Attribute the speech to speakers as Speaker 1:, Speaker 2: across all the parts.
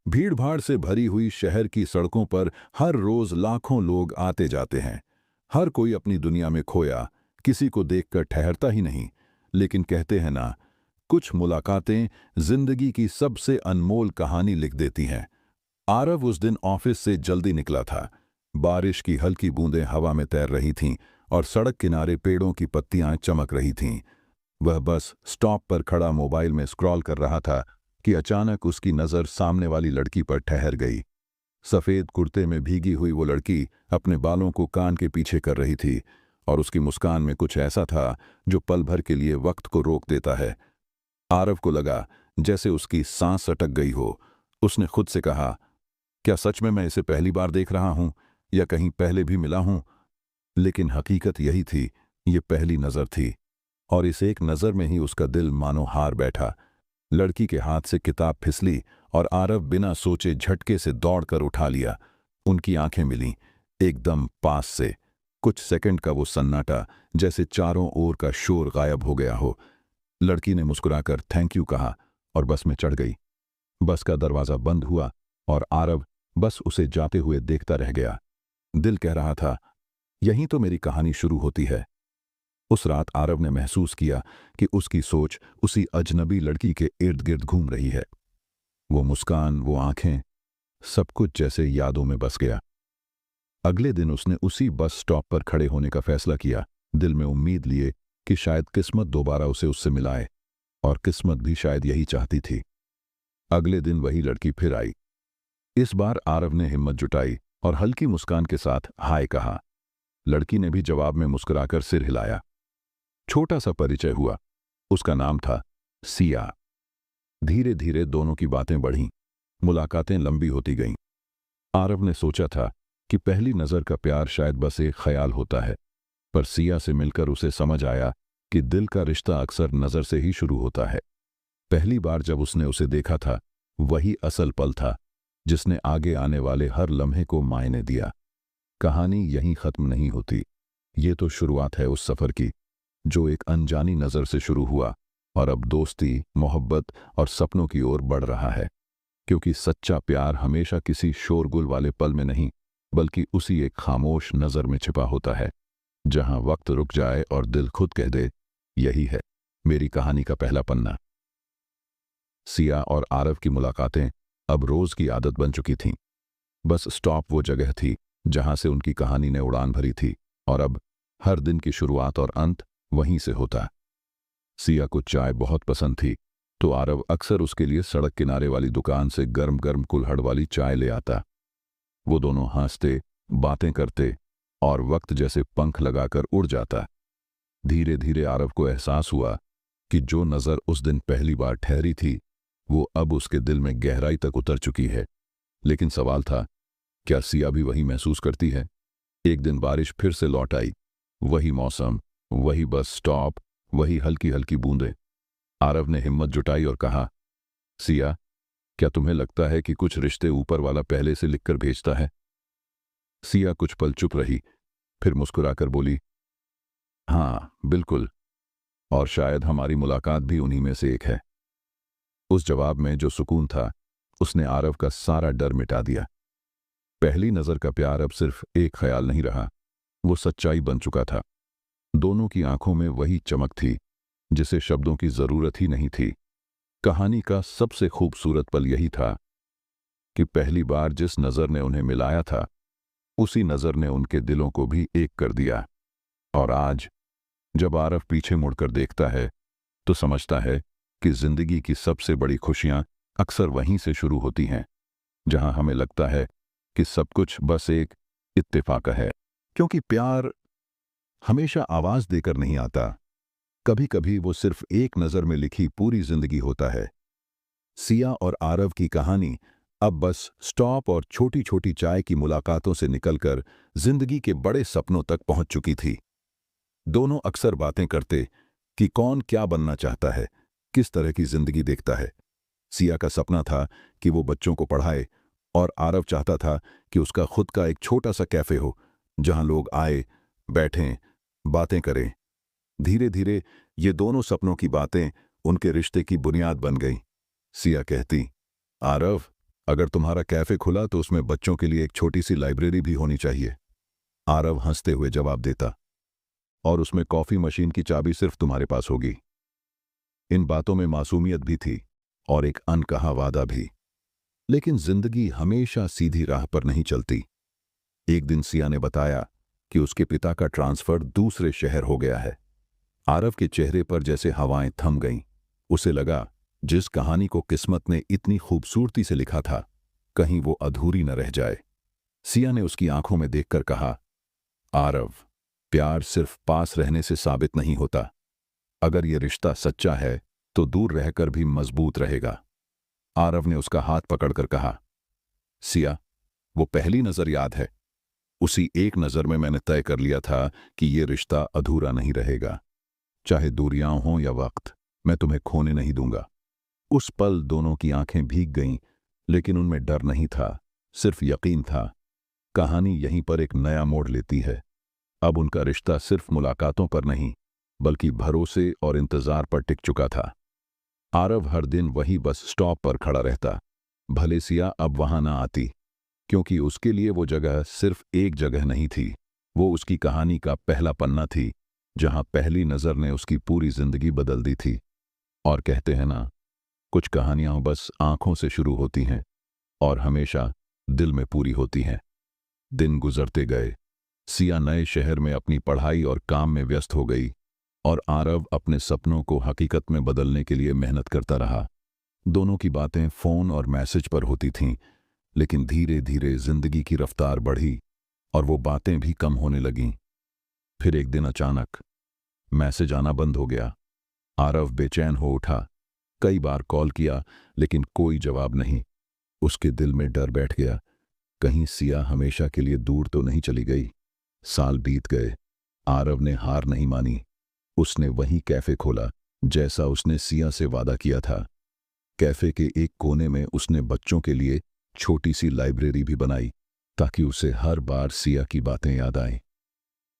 Speaker 1: भीड़-भाड़ से भरी हुई शहर की सड़कों पर हर रोज लाखों लोग आते जाते हैं। हर कोई अपनी दुनिया में खोया, किसी को देखकर ठहरता ही नहीं। लेकिन कहते हैं ना, कुछ मुलाकातें जिंदगी की सबसे अनमोल कहानी लिख देती हैं। आरव उस दिन ऑफिस से जल्दी निकला था। बारिश की हल्की बूंदें हवा में तैर रही थीं और सड़क किनारे पेड़ों की पत्तियां चमक रही थीं। वह बस स्टॉप पर खड़ा मोबाइल में स्क्रॉल कर रहा था कि अचानक उसकी नज़र सामने वाली लड़की पर ठहर गई। सफ़ेद कुर्ते में भीगी हुई वो लड़की अपने बालों को कान के पीछे कर रही थी और उसकी मुस्कान में कुछ ऐसा था जो पल भर के लिए वक्त को रोक देता है। आरव को लगा जैसे उसकी सांस अटक गई हो। उसने खुद से कहा, क्या सच में मैं इसे पहली बार देख रहा हूं या कहीं पहले भी मिला हूं? लेकिन हकीकत यही थी, ये पहली नज़र थी और इस एक नज़र में ही उसका दिल मानो हार बैठा। लड़की के हाथ से किताब फिसली और आरव बिना सोचे झटके से दौड़कर उठा लिया। उनकी आंखें मिलीं, एकदम पास से। कुछ सेकंड का वो सन्नाटा, जैसे चारों ओर का शोर गायब हो गया हो। लड़की ने मुस्कुराकर थैंक यू कहा और बस में चढ़ गई। बस का दरवाजा बंद हुआ और आरव बस उसे जाते हुए देखता रह गया। दिल कह रहा था, यहीं तो मेरी कहानी शुरू होती है। उस रात आरव ने महसूस किया कि उसकी सोच उसी अजनबी लड़की के इर्द गिर्द घूम रही है। वो मुस्कान, वो आंखें, सब कुछ जैसे यादों में बस गया। अगले दिन उसने उसी बस स्टॉप पर खड़े होने का फैसला किया, दिल में उम्मीद लिए कि शायद किस्मत दोबारा उसे उससे मिलाए। और किस्मत भी शायद यही चाहती थी। अगले दिन वही लड़की फिर आई। इस बार आरव ने हिम्मत जुटाई और हल्की मुस्कान के साथ हाय कहा। लड़की ने भी जवाब में मुस्कुराकर सिर हिलाया। छोटा सा परिचय हुआ। उसका नाम था सिया। धीरे धीरे दोनों की बातें बढ़ीं, मुलाकातें लंबी होती गईं। आरव ने सोचा था कि पहली नज़र का प्यार शायद बस एक ख्याल होता है, पर सिया से मिलकर उसे समझ आया कि दिल का रिश्ता अक्सर नज़र से ही शुरू होता है। पहली बार जब उसने उसे देखा था, वही असल पल था जिसने आगे आने वाले हर लम्हे को मायने दिया। कहानी यहीं खत्म नहीं होती। ये तो शुरुआत है उस सफ़र की, जो एक अनजानी नज़र से शुरू हुआ और अब दोस्ती, मोहब्बत और सपनों की ओर बढ़ रहा है। क्योंकि सच्चा प्यार हमेशा किसी शोरगुल वाले पल में नहीं, बल्कि उसी एक खामोश नज़र में छिपा होता है, जहां वक्त रुक जाए और दिल खुद कह दे, यही है मेरी कहानी का पहला पन्ना। सिया और आरव की मुलाकातें अब रोज की आदत बन चुकी थीं। बस स्टॉप वो जगह थी जहां से उनकी कहानी ने उड़ान भरी थी और अब हर दिन की शुरुआत और अंत वहीं से होता। सिया को चाय बहुत पसंद थी, तो आरव अक्सर उसके लिए सड़क किनारे वाली दुकान से गर्म गर्म कुल्हड़ वाली चाय ले आता। वो दोनों हंसते, बातें करते और वक्त जैसे पंख लगाकर उड़ जाता। धीरे धीरे आरव को एहसास हुआ कि जो नज़र उस दिन पहली बार ठहरी थी, वो अब उसके दिल में गहराई तक उतर चुकी है। लेकिन सवाल था, क्या सिया भी वही महसूस करती है? एक दिन बारिश फिर से लौट आई। वही मौसम, वही बस स्टॉप, वही हल्की हल्की बूंदें। आरव ने हिम्मत जुटाई और कहा, सिया, क्या तुम्हें लगता है कि कुछ रिश्ते ऊपर वाला पहले से लिखकर भेजता है? सिया कुछ पल चुप रही, फिर मुस्कुराकर बोली, हाँ बिल्कुल, और शायद हमारी मुलाकात भी उन्हीं में से एक है। उस जवाब में जो सुकून था, उसने आरव का सारा डर मिटा दिया। पहली नज़र का प्यार अब सिर्फ एक ख्याल नहीं रहा, वो सच्चाई बन चुका था। दोनों की आंखों में वही चमक थी जिसे शब्दों की जरूरत ही नहीं थी। कहानी का सबसे खूबसूरत पल यही था कि पहली बार जिस नज़र ने उन्हें मिलाया था, उसी नज़र ने उनके दिलों को भी एक कर दिया। और आज जब आरव पीछे मुड़कर देखता है, तो समझता है कि जिंदगी की सबसे बड़ी खुशियां अक्सर वहीं से शुरू होती हैं, जहां हमें लगता है कि सब कुछ बस एक इत्तेफाक है। क्योंकि प्यार हमेशा आवाज देकर नहीं आता, कभी कभी वो सिर्फ एक नज़र में लिखी पूरी जिंदगी होता है। सिया और आरव की कहानी अब बस स्टॉप और छोटी छोटी चाय की मुलाकातों से निकलकर जिंदगी के बड़े सपनों तक पहुंच चुकी थी। दोनों अक्सर बातें करते कि कौन क्या बनना चाहता है, किस तरह की जिंदगी देखता है। सिया का सपना था कि वो बच्चों को पढ़ाए और आरव चाहता था कि उसका खुद का एक छोटा सा कैफे हो, जहां लोग आए, बैठें, बातें करें। धीरे धीरे ये दोनों सपनों की बातें उनके रिश्ते की बुनियाद बन गईं। सिया कहती, आरव, अगर तुम्हारा कैफे खुला तो उसमें बच्चों के लिए एक छोटी सी लाइब्रेरी भी होनी चाहिए। आरव हंसते हुए जवाब देता, और उसमें कॉफी मशीन की चाबी सिर्फ तुम्हारे पास होगी। इन बातों में मासूमियत भी थी और एक अनकहा वादा भी। लेकिन जिंदगी हमेशा सीधी राह पर नहीं चलती। एक दिन सिया ने बताया कि उसके पिता का ट्रांसफर दूसरे शहर हो गया है। आरव के चेहरे पर जैसे हवाएं थम गईं। उसे लगा जिस कहानी को किस्मत ने इतनी खूबसूरती से लिखा था, कहीं वो अधूरी न रह जाए। सिया ने उसकी आंखों में देखकर कहा, आरव, प्यार सिर्फ पास रहने से साबित नहीं होता। अगर ये रिश्ता सच्चा है तो दूर रहकर भी मजबूत रहेगा। आरव ने उसका हाथ पकड़कर कहा, सिया, वो पहली नजर याद है? उसी एक नजर में मैंने तय कर लिया था कि ये रिश्ता अधूरा नहीं रहेगा। चाहे दूरियां हों या वक्त, मैं तुम्हें खोने नहीं दूंगा। उस पल दोनों की आंखें भीग गईं, लेकिन उनमें डर नहीं था, सिर्फ यकीन था। कहानी यहीं पर एक नया मोड़ लेती है। अब उनका रिश्ता सिर्फ मुलाकातों पर नहीं, बल्कि भरोसे और इंतजार पर टिक चुका था। आरव हर दिन वही बस स्टॉप पर खड़ा रहता, भले सिया अब वहां ना आती, क्योंकि उसके लिए वो जगह सिर्फ एक जगह नहीं थी, वो उसकी कहानी का पहला पन्ना थी, जहां पहली नजर ने उसकी पूरी जिंदगी बदल दी थी। और कहते हैं ना, कुछ कहानियां बस आंखों से शुरू होती हैं और हमेशा दिल में पूरी होती हैं। दिन गुजरते गए। सिया नए शहर में अपनी पढ़ाई और काम में व्यस्त हो गई और आरव अपने सपनों को हकीकत में बदलने के लिए मेहनत करता रहा। दोनों की बातें फोन और मैसेज पर होती थीं, लेकिन धीरे धीरे जिंदगी की रफ्तार बढ़ी और वो बातें भी कम होने लगीं। फिर एक दिन अचानक मैसेज आना बंद हो गया। आरव बेचैन हो उठा। कई बार कॉल किया, लेकिन कोई जवाब नहीं। उसके दिल में डर बैठ गया, कहीं सिया हमेशा के लिए दूर तो नहीं चली गई। साल बीत गए। आरव ने हार नहीं मानी। उसने वही कैफे खोला जैसा उसने सिया से वादा किया था। कैफे के एक कोने में उसने बच्चों के लिए छोटी सी लाइब्रेरी भी बनाई, ताकि उसे हर बार सिया की बातें याद आएं।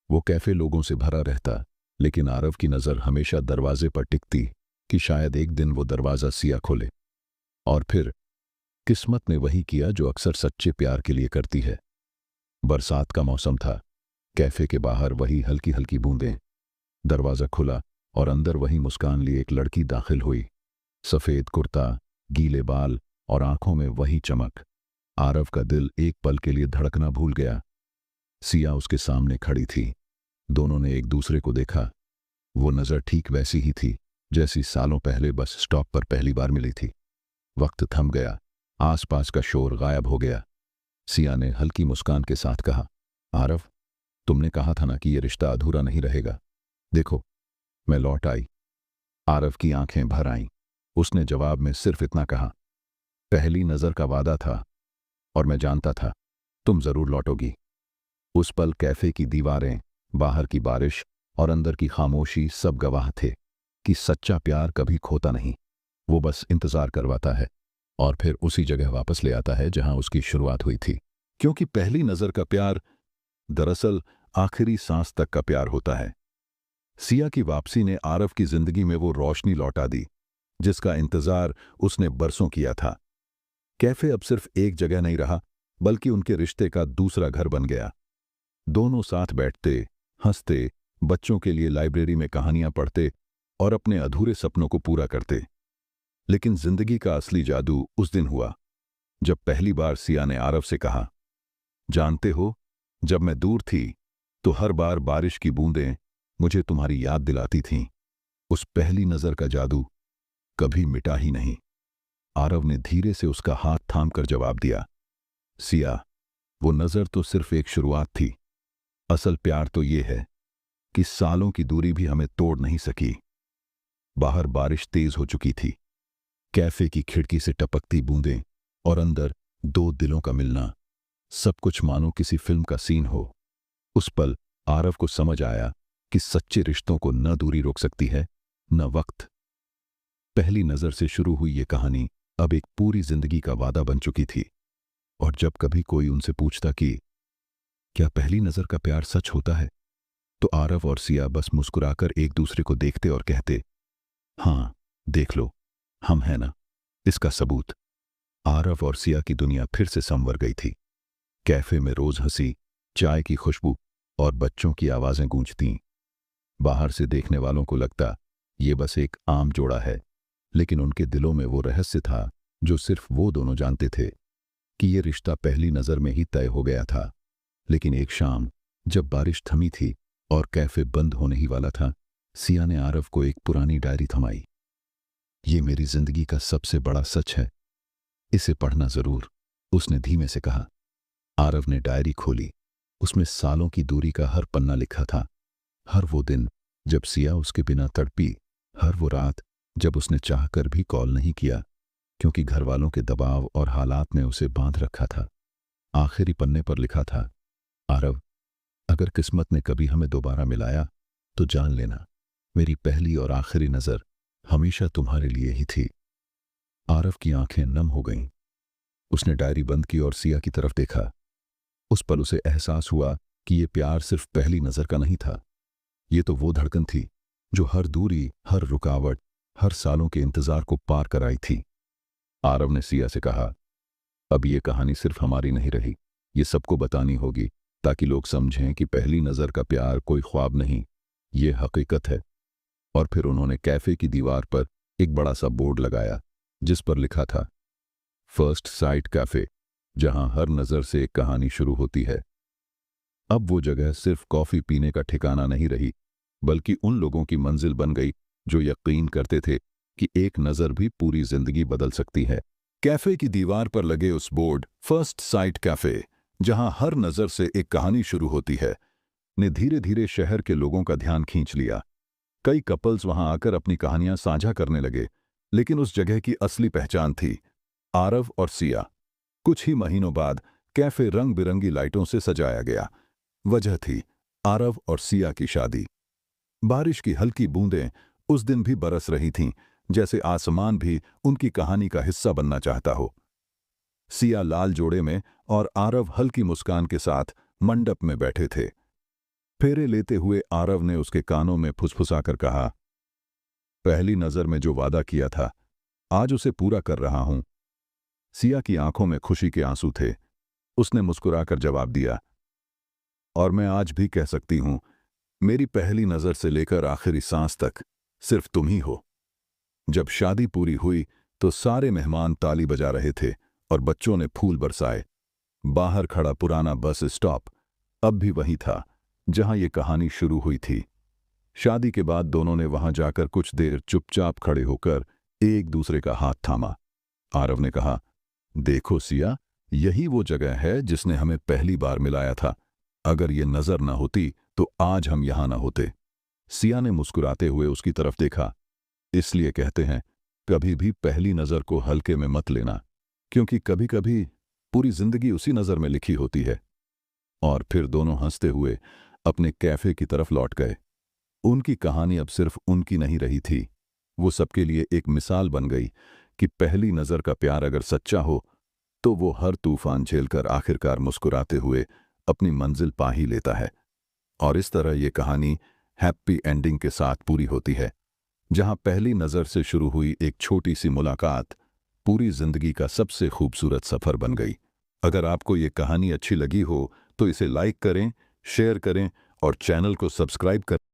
Speaker 1: वो कैफे लोगों से भरा रहता, लेकिन आरव की नजर हमेशा दरवाजे पर टिकती कि शायद एक दिन वो दरवाजा सिया खोले। और फिर किस्मत ने वही किया जो अक्सर सच्चे प्यार के लिए करती है। बरसात का मौसम था। कैफे के बाहर वही हल्की हल्की बूंदें। दरवाजा खुला और अंदर वही मुस्कान लिए एक लड़की दाखिल हुई। सफेद कुर्ता, गीले बाल और आंखों में वही चमक। आरव का दिल एक पल के लिए धड़कना भूल गया। सिया उसके सामने खड़ी थी। दोनों ने एक दूसरे को देखा। वो नजर ठीक वैसी ही थी जैसी सालों पहले बस स्टॉप पर पहली बार मिली थी। वक्त थम गया। आसपास का शोर गायब हो गया। सिया ने हल्की मुस्कान के साथ कहा, आरव, तुमने कहा था ना कि यह रिश्ता अधूरा नहीं रहेगा। देखो, मैं लौट आई। आरव की आंखें भर आईं। उसने जवाब में सिर्फ इतना कहा, पहली नजर का वादा था और मैं जानता था तुम जरूर लौटोगी। उस पल कैफे की दीवारें, बाहर की बारिश और अंदर की खामोशी सब गवाह थे कि सच्चा प्यार कभी खोता नहीं। वो बस इंतजार करवाता है और फिर उसी जगह वापस ले आता है जहां उसकी शुरुआत हुई थी। क्योंकि पहली नजर का प्यार दरअसल आखिरी सांस तक का प्यार होता है। सिया की वापसी ने आरव की जिंदगी में वो रोशनी लौटा दी जिसका इंतजार उसने बरसों किया था। कैफे अब सिर्फ एक जगह नहीं रहा, बल्कि उनके रिश्ते का दूसरा घर बन गया। दोनों साथ बैठते, हंसते, बच्चों के लिए लाइब्रेरी में कहानियां पढ़ते और अपने अधूरे सपनों को पूरा करते। लेकिन जिंदगी का असली जादू उस दिन हुआ जब पहली बार सिया ने आरव से कहा, जानते हो, जब मैं दूर थी तो हर बार बारिश की बूंदें मुझे तुम्हारी याद दिलाती थीं। उस पहली नजर का जादू कभी मिटा ही नहीं। आरव ने धीरे से उसका हाथ थामकर जवाब दिया, सिया, वो नजर तो सिर्फ एक शुरुआत थी। असल प्यार तो ये है कि सालों की दूरी भी हमें तोड़ नहीं सकी। बाहर बारिश तेज हो चुकी थी। कैफे की खिड़की से टपकती बूंदें और अंदर दो दिलों का मिलना, सब कुछ मानो किसी फिल्म का सीन हो। उस पल आरव को समझ आया कि सच्चे रिश्तों को न दूरी रोक सकती है, न वक्त। पहली नजर से शुरू हुई ये कहानी अब एक पूरी जिंदगी का वादा बन चुकी थी। और जब कभी कोई उनसे पूछता कि क्या पहली नजर का प्यार सच होता है, तो आरव और सिया बस मुस्कुराकर एक दूसरे को देखते और कहते, हाँ, देख लो, हम हैं ना, इसका सबूत। आरव और सिया की दुनिया फिर से संवर गई थी। कैफे में रोज हंसी, चाय की खुशबू और बच्चों की आवाजें गूंजतीं। बाहर से देखने वालों को लगता ये बस एक आम जोड़ा है, लेकिन उनके दिलों में वो रहस्य था जो सिर्फ वो दोनों जानते थे कि ये रिश्ता पहली नजर में ही तय हो गया था। लेकिन एक शाम जब बारिश थमी थी और कैफे बंद होने ही वाला था, सिया ने आरव को एक पुरानी डायरी थमाई। ये मेरी जिंदगी का सबसे बड़ा सच है, इसे पढ़ना जरूर, उसने धीमे से कहा। आरव ने डायरी खोली। उसमें सालों की दूरी का हर पन्ना लिखा था। हर वो दिन जब सिया उसके बिना तड़पी, हर वो रात जब उसने चाहकर भी कॉल नहीं किया क्योंकि घर वालों के दबाव और हालात ने उसे बांध रखा था। आखिरी पन्ने पर लिखा था, आरव, अगर किस्मत ने कभी हमें दोबारा मिलाया तो जान लेना मेरी पहली और आखिरी नजर हमेशा तुम्हारे लिए ही थी। आरव की आंखें नम हो गईं। उसने डायरी बंद की और सिया की तरफ देखा। उस पल उसे एहसास हुआ कि ये प्यार सिर्फ पहली नजर का नहीं था। ये तो वो धड़कन थी जो हर दूरी, हर रुकावट, हर सालों के इंतजार को पार कर आई थी। आरव ने सिया से कहा, अब ये कहानी सिर्फ हमारी नहीं रही, ये सबको बतानी होगी ताकि लोग समझें कि पहली नजर का प्यार कोई ख्वाब नहीं, ये हकीकत है। और फिर उन्होंने कैफे की दीवार पर एक बड़ा सा बोर्ड लगाया जिस पर लिखा था, फर्स्ट साइट कैफे, जहां हर नजर से एक कहानी शुरू होती है। अब वो जगह सिर्फ कॉफी पीने का ठिकाना नहीं रही, बल्कि उन लोगों की मंजिल बन गई जो यकीन करते थे कि एक नजर भी पूरी जिंदगी बदल सकती है। कैफे की दीवार पर लगे उस बोर्ड, फर्स्ट साइट कैफे, जहां हर नजर से एक कहानी शुरू होती है, ने धीरे धीरे शहर के लोगों का ध्यान खींच लिया। कई कपल्स वहां आकर अपनी कहानियां साझा करने लगे, लेकिन उस जगह की असली पहचान थी आरव और सिया। कुछ ही महीनों बाद कैफे रंग बिरंगी लाइटों से सजाया गया। वजह थी आरव और सिया की शादी। बारिश की हल्की बूंदें उस दिन भी बरस रही थीं, जैसे आसमान भी उनकी कहानी का हिस्सा बनना चाहता हो। सिया लाल जोड़े में और आरव हल्की मुस्कान के साथ मंडप में बैठे थे। फेरे लेते हुए आरव ने उसके कानों में फुसफुसाकर कहा, पहली नजर में जो वादा किया था आज उसे पूरा कर रहा हूं। सिया की आंखों में खुशी के आंसू थे। उसने मुस्कुराकर जवाब दिया, और मैं आज भी कह सकती हूं, मेरी पहली नजर से लेकर आखिरी सांस तक सिर्फ तुम ही हो। जब शादी पूरी हुई तो सारे मेहमान ताली बजा रहे थे और बच्चों ने फूल बरसाए। बाहर खड़ा पुराना बस स्टॉप अब भी वही था जहां ये कहानी शुरू हुई थी। शादी के बाद दोनों ने वहां जाकर कुछ देर चुपचाप खड़े होकर एक दूसरे का हाथ थामा। आरव ने कहा, देखो सिया, यही वो जगह है जिसने हमें पहली बार मिलाया था। अगर ये नजर न होती तो आज हम यहां न होते। सिया ने मुस्कुराते हुए उसकी तरफ देखा। इसलिए कहते हैं, कभी भी पहली नजर को हल्के में मत लेना, क्योंकि कभी कभी पूरी जिंदगी उसी नजर में लिखी होती है। और फिर दोनों हंसते हुए अपने कैफे की तरफ लौट गए। उनकी कहानी अब सिर्फ उनकी नहीं रही थी, वो सबके लिए एक मिसाल बन गई कि पहली नजर का प्यार अगर सच्चा हो तो वो हर तूफान झेलकर आखिरकार मुस्कुराते हुए अपनी मंजिल पा ही लेता है। और इस तरह ये कहानी हैप्पी एंडिंग के साथ पूरी होती है, जहां पहली नजर से शुरू हुई एक छोटी सी मुलाकात पूरी जिंदगी का सबसे खूबसूरत सफर बन गई। अगर आपको ये कहानी अच्छी लगी हो तो इसे लाइक करें, शेयर करें और चैनल को सब्सक्राइब करें।